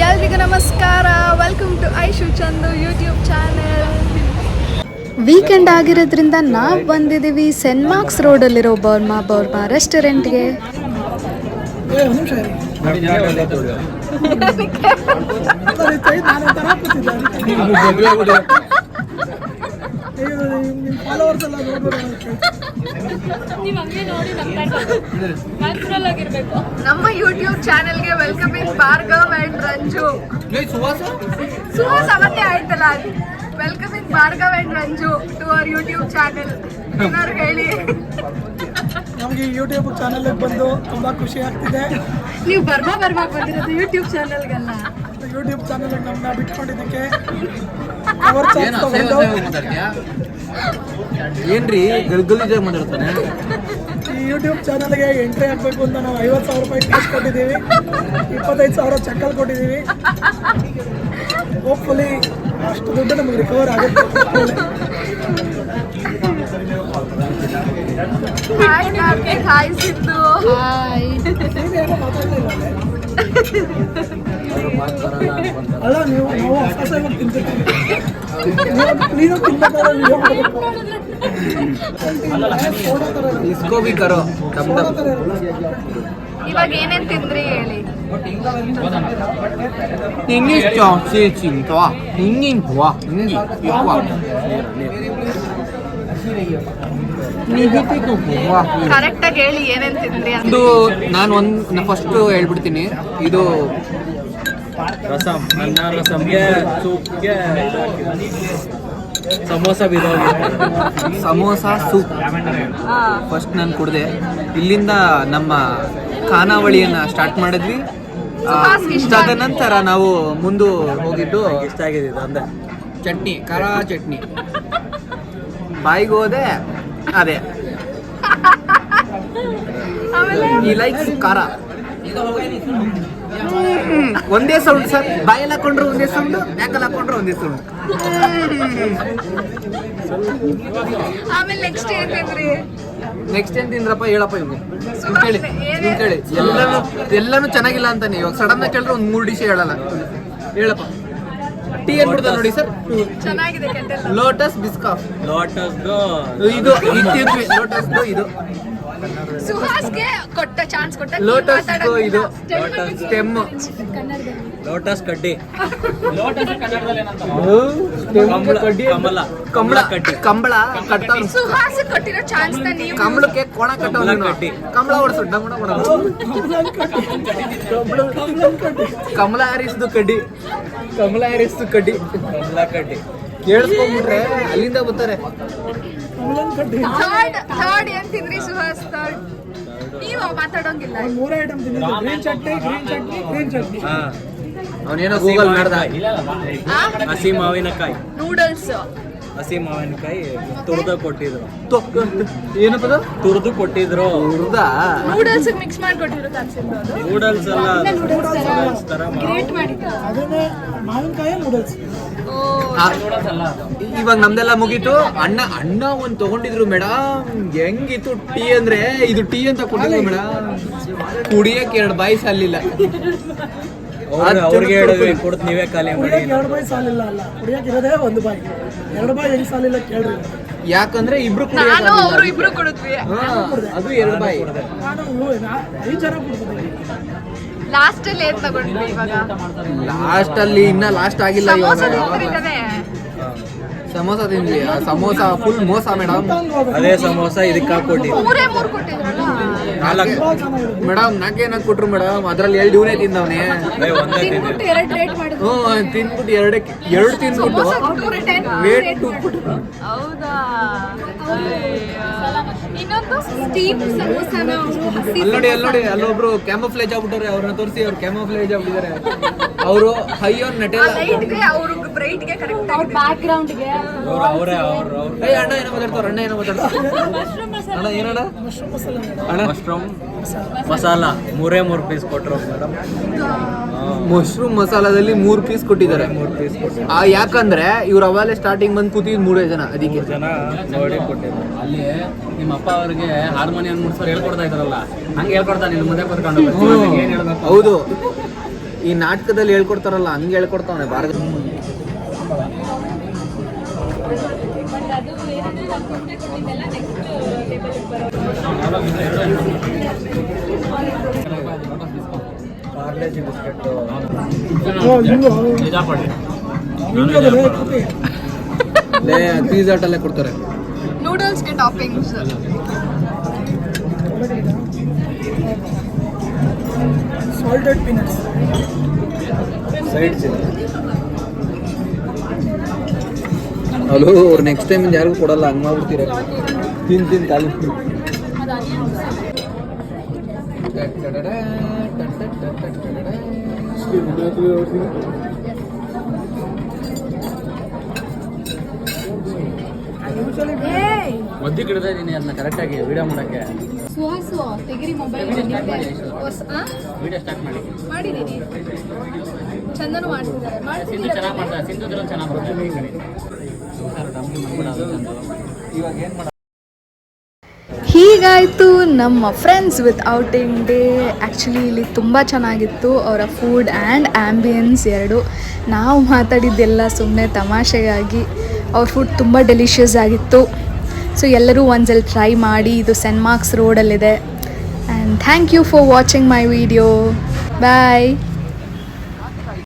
ಎಲ್ರಿಗೂ ನಮಸ್ಕಾರ. Welcome to Aishu Chandu YouTube channel. Weekend ಆಗಿರೋದ್ರಿಂದ ನಾವು ಬಂದಿದ್ದೀವಿ ಸೆಂಟ್ ಮಾರ್ಕ್ಸ್ ರೋಡಲ್ಲಿರೋ ಬರ್ಮಾ ರೆಸ್ಟೋರೆಂಟ್ಗೆ. ನಮ್ಮ ಯೂಟ್ಯೂಬ್ ಚಾನೆಲ್ಗೆ ವೆಲ್ಕಮಿಂಗ್ ಭಾರ್ಗವ್ ಅಂಡ್ ರಂಜು. ಸುಹಾಸ್ ಅವತ್ತೇ ಆಯ್ತಲ್ಲ, welcoming Bhargav and Ranju to our YouTube channel. ಏನಾದ್ರು ಹೇಳಿ. ನಮಗೆ ಯೂಟ್ಯೂಬ್ ಚಾನೆಲ್ ಬಂದು ತುಂಬಾ ಖುಷಿ ಆಗ್ತಿದೆ. ನೀವು ಬರ್ಮಾ ಬಂದಿರೋದು ಯೂಟ್ಯೂಬ್ ಚಾನೆಲ್ಗೆಲ್ಲ. ಯೂಟ್ಯೂಬ್ ಚಾನೆಲ್ ನಮ್ಮನ್ನ ಬಿಟ್ಕೊಂಡಿದ್ದಕ್ಕೆ ಏನ್ರಿ ಗಲ್ಗಲಿಜಾಗಿ ಮಾತಾಡ್ತಾನೆ. ಈ ಯೂಟ್ಯೂಬ್ ಚಾನಲ್ಗೆ ಎಂಟ್ರಿ ಆಗಬೇಕು ಅಂತ ನಾವು 50,000 ರೂಪಾಯಿ ಕೇಸ್ ಕೊಟ್ಟಿದ್ದೀವಿ, 25,000 ಚೆಕ್ಕಲ್ಲಿ ಕೊಟ್ಟಿದ್ದೀವಿ. ಹೋಪ್ಫುಲಿ ಅಷ್ಟು ದುಡ್ಡು ನಮಗೆ ರಿಕವರ್ ಆಗುತ್ತೆ. ಹಾಯ್ ಸಿದ್ದು. ನೀವೇನೋ ಮಾತಾಡಲಿಲ್ಲ ಅಲ್ಲ, ನೀವು ನಾವು ಹೊಸ ತಿಂತಿರ್ತೀವಿ. ನೀನು ಇವಾಗ ಏನೇನ್ ತಿಂದ್ರಿ ಹೇಳಿ. ಕರೆಕ್ಟ್ ಆಗಿ ಹೇಳಿ ಏನೇನ್ ತಿಂದ್ರಿ. ಇದು ನಾನು ಫಸ್ಟ್ ಹೇಳ್ಬಿಡ್ತೀನಿ. ಇದು ರಸಮ್, ಅನ್ನ ರಸಮ್ಗೆ ಸೂಪ್ಗೆ ಸಮೋಸ ಸಮೋಸ ಸೂಪ್ ಫಸ್ಟ್ ನಾನು ಕುಡ್ದೆ. ಇಲ್ಲಿಂದ ನಮ್ಮ ಖಾನಾವಳಿಯನ್ನ ಸ್ಟಾರ್ಟ್ ಮಾಡಿದ್ವಿ. ಇಷ್ಟಾದ ನಂತರ ನಾವು ಮುಂದೆ ಹೋಗಿದ್ದು ಇಷ್ಟ ಆಗಿದೆ ಅಂದೆ ಚಟ್ನಿ, ಖಾರ ಚಟ್ನಿ. ಬಾಯಿಗೆ ಹೋದೆ ಅದೇ ಈ ಲೈಕ್ ಖಾರ. ಒಂದೇ ಸೌಂಡ್ ಸರ್, ಬಾಯಲ್ಲಿ ಹಾಕೊಂಡ್ರು ಒಂದೇ ಸೌಂಡ್, ಬ್ಯಾಕಲ್ಲಿ ಹಾಕೊಂಡ್ರು ಒಂದೇ ಸೌಂಡ್. ಆಮೇಲೆ ನೆಕ್ಸ್ಟ್ ಏನ್ ತಿಂದ್ರಿ. ನೆಕ್ಸ್ಟ್ ಏನ್ ತಿಂದ್ರಪ್ಪ ಹೇಳಪ್ಪ. ಇವ್ಗೆ ಕೇಳಿ ಎಲ್ಲಾನು ಚೆನ್ನಾಗಿಲ್ಲ ಅಂತಾನೆ. ಇವಾಗ ಸಡನ್ ಆಗಿ ಕೇಳಿದ್ರೆ ಒಂದ್ 3 ಡಿಶ್ ಹೇಳಲ್ಲ. ಹೇಳಪ್ಪ. ಟೀ ಏನ್ಬಿಡ್ತಾನೆ ನೋಡಿ ಸರ್, ಚೆನ್ನಾಗಿದೆ. ಲೋಟಸ್ ಬಿಸ್ಕಾಫ್, ಇದು ಲೋಟಸ್ ಇದು ಸುಹಾಸ್ಗೆ ಕೊಟ್ಟ ಚಾನ್ಸ್ ಕೊಟ್ಟ. ಲೋಟಸ್ ಇದು ಸ್ಟೆಮ್, ಲೋಟಸ್ ಕಡ್ಡಿ, ಕಂಬಳ ಕಟ್ತಾವ. ಸುಹಾಸ್ ಕೊಟ್ಟಿರೋ ಚಾನ್ಸ್ ನ ನೀವು ಕಂಬಳಕ್ಕೆ ಕೋಣ ಕಟ್ಟೋದು ಕಟ್ಟಿ ಕಂಬಳ ಓಡಿಸು ಕಮಲ ಹ್ಯಾರಿಸ್ದು ಕಡ್ಡಿ, ಕಮಲ ಹ್ಯಾರಿಸ್ದು ಕಡ್ಡಿ ಕೇಳಿಸ್ಕೊಂಡ್ಬಿಟ್ರೆ ಅಲ್ಲಿಂದ ಬರ್ತಾರೆ. ಥರ್ಡ್ ಏನ್ ತಿಂದ್ರಿ ಸುಹಾಸ್? ಥರ್ಡ್ ನೀವು ಮಾತಾಡೋಂಗಿಲ್ಲ. 3 ಐಟಮ್ ತಿಂದಿದ್ದು. ಗ್ರೀನ್ ಚಟ್ನಿ. ಅವನೇನೋ ಗೂಗಲ್ ಮಾಡ್ದ. ಹಸಿ ಮಾವಿನಕಾಯಿ, ನೂಡಲ್ಸ್, ಹಸಿ ಮಾವಿನಕಾಯಿ ತುರ್ದು ಕೊಟ್ಟಿದ್ರು. ಏನಪ್ಪದ ತುರ್ದು ಕೊಟ್ಟಿದ್ರು. ನೂಡಲ್ಸ್ ಮಿಕ್ಸ್ ಮಾಡಿ ಕೊಟ್ಟಿದ್ರು ಅನ್ಸಿದ್ದು. ನೂಡಲ್ಸ್ ಅಲ್ಲ, ಅದನ್ನೇ ಮಾವಿನಕಾಯಿ ನೂಡಲ್ಸ್. ಇವಾಗ ನಮ್ದೆಲ್ಲ ಮುಗೀತು. ಅಣ್ಣ ಒಂದ್ ತಗೊಂಡಿದ್ರು ಮೇಡಮ್. ಹೆಂಗಿತ್ತು ಟೀ ಅಂದ್ರೆ, ಇದು ಟೀ ಅಂತ ಕೊಟ್ಟಿದ್ರು ಮೇಡಮ್. ಕುಡಿಯಕ್ಕೆ 2 ಬಾಯಿ ಸಾಲಿಲ್ಲ. ಅವ್ರಿಗೆ ಹೇಳಿದ್ವಿ ಕೊಡ್ತು, ನೀವೇ ಖಾಲಿ ಮಾಡಿ. 2 ಬಾಯಿ ಸಾಲಿಲ್ಲ ಅಲ್ಲ, ಕುಡಿಯಕ್ಕೆ ಇರೋದೇ 1 ಬಾಯಿ. 2 ಬಾಯಿ ಹೆಂಗ್ ಸಾಲಿಲ್ಲ ಕೇಳ್ರಿ. ಯಾಕಂದ್ರೆ ಇಬ್ರು ನಾನು ಅವರು ಇಬ್ರು ಕೊಡುದ್ವಿ. ಅದು 2 ಬಾಯಿ. ನಾನು 5 ಜನ ಕುಡ್ತೀನಿ. ಲಾಸ್ಟ್ ಅಲ್ಲಿ ಏನ್ ತಗೊಂಡ್ವಿ ಇವಾಗ? ಲಾಸ್ಟ್ ಅಲ್ಲಿ ಇನ್ನ ಲಾಸ್ಟ್ ಆಗಿಲ್ಲ. ಸಮೋಸ ತಿಂದ್ವಿ. ಆ ಸಮೋಸ ಫುಲ್ ಮೋಸ ಮೇಡಮ್. ಅದೇ ಸಮೋಸ ಇದಕ್ಕೆ ಹಾಕೊಟ್ಟಿ 3 ಕೊಟ್ಟಿದ್ರಲ್ಲ. 4 ಮೇಡಮ್ 4 ಏನಾಗ್ ಕೊಟ್ರು ಮೇಡಮ್. ಅದ್ರಲ್ಲಿ 2 ಇವನೇ ತಿಂದವನೇ. ತಿಂದ್ಬಿಟ್ಟು 2 ರೇಟ್ ಮಾಡಿದ್ರು. ತಿಂದ್ಬಿಟ್ಟು 2 ತಿಂದ್ಬಿಟ್ಟು ವೇಟ್ ಹೌದಾ? ಇನ್ನೊಂದು ಸ್ಟೀಮ್ ಸಮೋಸನ ಅಲ್ಲಿ ನೋಡಿ ಅಲ್ಲೊಬ್ರು ಕ್ಯಾಮೋಫ್ಲೇಜ್ ಆಗ್ಬಿಟ್ಟಾರೆ. ಅವ್ರನ್ನ ತೋರಿಸಿ, ಅವ್ರು ಕ್ಯಾಮೋಫ್ಲೇಜ್ ಆಗ್ಬಿಟ್ಟಿದ್ದಾರೆ. ಅವರು ಹೈ ಆನ್ ನೆಟೆಲ್ಲ. ಲೈಟ್ಗೆ ಅವರು ಬ್ರೈಟ್ಗೆ ಕರೆಕ್ಟ್ ಆಗಿ ಬ್ಯಾಕ್ ಗ್ರೌಂಡ್ಗೆ ಅಣ್ಣ ಏನೋ ಮಾತಾಡ್ತಾರ. ಅಣ್ಣ ಏನಣ್ಣ? ಮಶ್ರೂಮ್ ಮಸಾಲ 3 ಪೀಸ್ ಕೊಟ್ಟರು ಮೇಡಮ್. ಮಶ್ರೂಮ್ ಮಸಾಲದಲ್ಲಿ 3 ಪೀಸ್ ಕೊಟ್ಟಿದ್ದಾರೆ. 3 ಪೀಸ್ ಕೊಟ್ಟಿದ್ದಾರೆ. ಯಾಕಂದ್ರೆ ಇವ್ರು ಅವಾಗಲೇ ಸ್ಟಾರ್ಟಿಂಗ್ ಬಂದು ಕೂತಿದ್ 3 ಜನ. ಅದಕ್ಕೆ ಜನ ನೋಡಿ ಕೊಟ್ಟಿದ್ದಾರೆ. ಅಲ್ಲಿ ನಿಮ್ಮ ಅಪ್ಪ ಅವ್ರಿಗೆ ಹಾರ್ಮೋನಿಯಂ ಮುಡ್ಸೋರು ಹೇಳ್ಕೊಡ್ತಾ ಇದಾರಲ್ಲ, ಹಂಗೆ ಹೇಳ್ಕೊಡ್ತಾ ನಿನ್ನ ಮುಂದೆ ಕೂತ್ಕೊಂಡು ಏನ್ ಹೇಳ್ಬೇಕು. ಹೌದು. ಈ ನಾಟಕದಲ್ಲಿ ಹೇಳ್ಕೊಡ್ತಾರಲ್ಲ ಹಂಗೆ ಹೇಳ್ಕೊಡ್ತಾವನೆ ಭಾರತ. ಪಾರ್ಲೇಜಿ ಬಿಸ್ಕೆಟ್ಟು ಪಿಜ್ಜಾ ಹಟ್ಟಲ್ಲೇ ಕೊಡ್ತಾರೆ. ನೂಡಲ್ಸ್ಗೆ toppings. Salted peanuts. Side chilli. ಅಲ್ಲೂ ಅವ್ರು ನೆಕ್ಸ್ಟ್ ಟೈಮ್ ಯಾರಿಗೂ ಕೊಡಲ್ಲ, ಹಂಗೆ ಮಾಡ್ಬಿಡ್ತೀರ. ತಿನ್ ಕಾಲು. ಒದ್ದಿ ಗಿಡದ ಇದೀನಿ ಅದನ್ನ ಕರೆಕ್ಟಾಗಿ ವಿಡಿಯೋ ಮಾಡೋಕ್ಕೆ. ಸುಹಾಸು ತೆಗಿರಿ ಮೊಬೈಲ್. ವಿಡಿಯೋ ಸ್ಟಾರ್ಟ್ ಮಾಡಿ. ಮಾಡಿದ್ದೀನಿ, ಚಂದನು ಮಾಡ್ತಿದ್ದಾರೆ. ಸಿಂಧು ಚೆನ್ನಾಗಿ ಮಾಡ್ತಾರೆ, ಸಿಂಧುದ್ರಲ್ಲಿ ಚೆನ್ನಾಗಿ ಮಾಡ್ತಾರೆ. ಹೀಗಾಯಿತು ನಮ್ಮ friends with outing day. Actually ಇಲ್ಲಿ ತುಂಬ ಚೆನ್ನಾಗಿತ್ತು, ಅವರ ಫುಡ್ ಆ್ಯಂಡ್ ಆ್ಯಂಬಿಯನ್ಸ್ ಎರಡು. ನಾವು ಮಾತಾಡಿದ್ದೆಲ್ಲ ಸುಮ್ಮನೆ ತಮಾಷೆಗಾಗಿ. ಅವ್ರ ಫುಡ್ ತುಂಬ ಡೆಲಿಷಿಯಸ್ ಆಗಿತ್ತು. ಸೊ ಎಲ್ಲರೂ ಒಂದ್ಸಲ ಟ್ರೈ ಮಾಡಿ. ಇದು ಸೆಂಟ್ ಮಾರ್ಕ್ಸ್ ರೋಡಲ್ಲಿದೆ. And thank you for watching my video. Bye.